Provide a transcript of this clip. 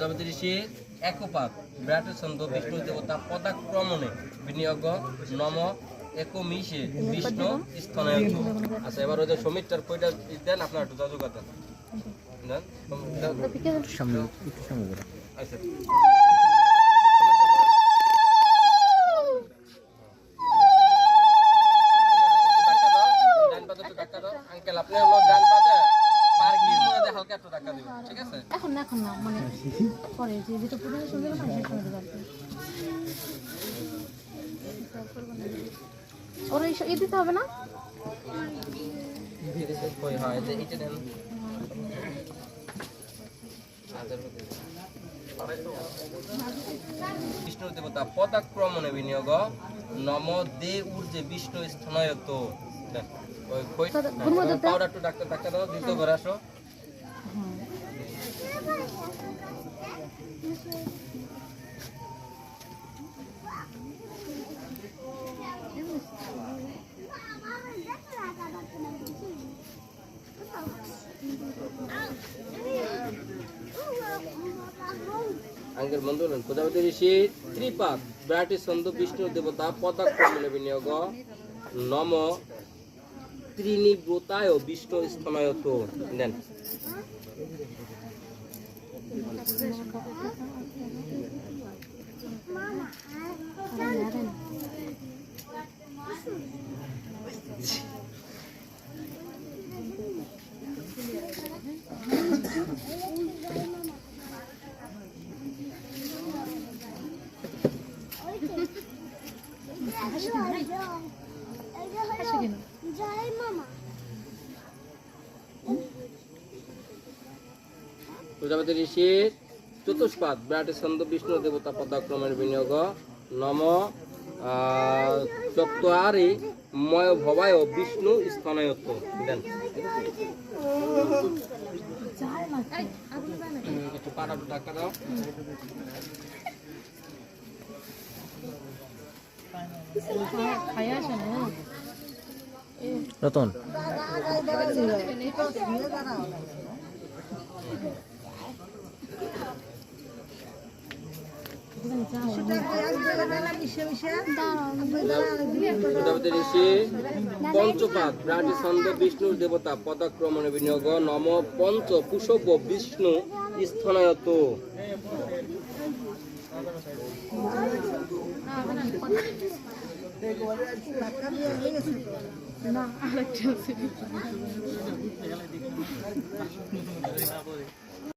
প্রজাপতি ঋষি একপাত বিরাট ছন্দ বিষ্ণু দেবতা পদাক্রমণে বিনিয়োগ নম একমিশে বিষ্ণু স্তনয়ত। আচ্ছা এবার ওই যে সমীরটার কইটা দেন, আপনার একটু যোগাযোগ দেন আচ্ছা আঙ্কেল আপনি হলো ডান পাতে পার্কিং মনে দেখো কত টাকা দিবেন, ঠিক আছে? এখন না মানে পরে যে যেটা পুরো শুনবে না সেটা শুনতে পারবে। ওরা এই দিতে হবে না? কই হয় যে এটা দেন বিষ্ণু দেবতা পদাক্রমণে বিনিয়োগ নম দে ঊর্জে বিষ্ণু স্তনয়ত। ওই পাউডার টু ডাক্তার দাও দ্বিতীয় ঘরে আসো। আঙ্কেল বন্ধু বলেন প্রজাপতি ঋষি ত্রিপাদ বিরাট ছন্দ বিষ্ণু দেবতা পদাক্রমণে বিনিয়োগ নম ত্রিনিব্রতায় বিষ্ণু স্তনয়ত। দেন প্রজাপতি ঋষি চতুষ্পাদ বিরাট ছন্দ বিষ্ণু দেবতা পদাক্রমের বিনিয়োগ নম চত্বরি ময় ভবায় বিষ্ণু স্তনয়ত। দেন একটু পাটা টাকা দাও। রতন প্রজাপতি ঋষি পঞ্চপাদ বিরাট ছন্দ বিষ্ণু দেবতা পদাক্রমণে বিনিয়োগ নম পঞ্চ পুষ্প বিষ্ণু স্তনয়ত। না আরেকটা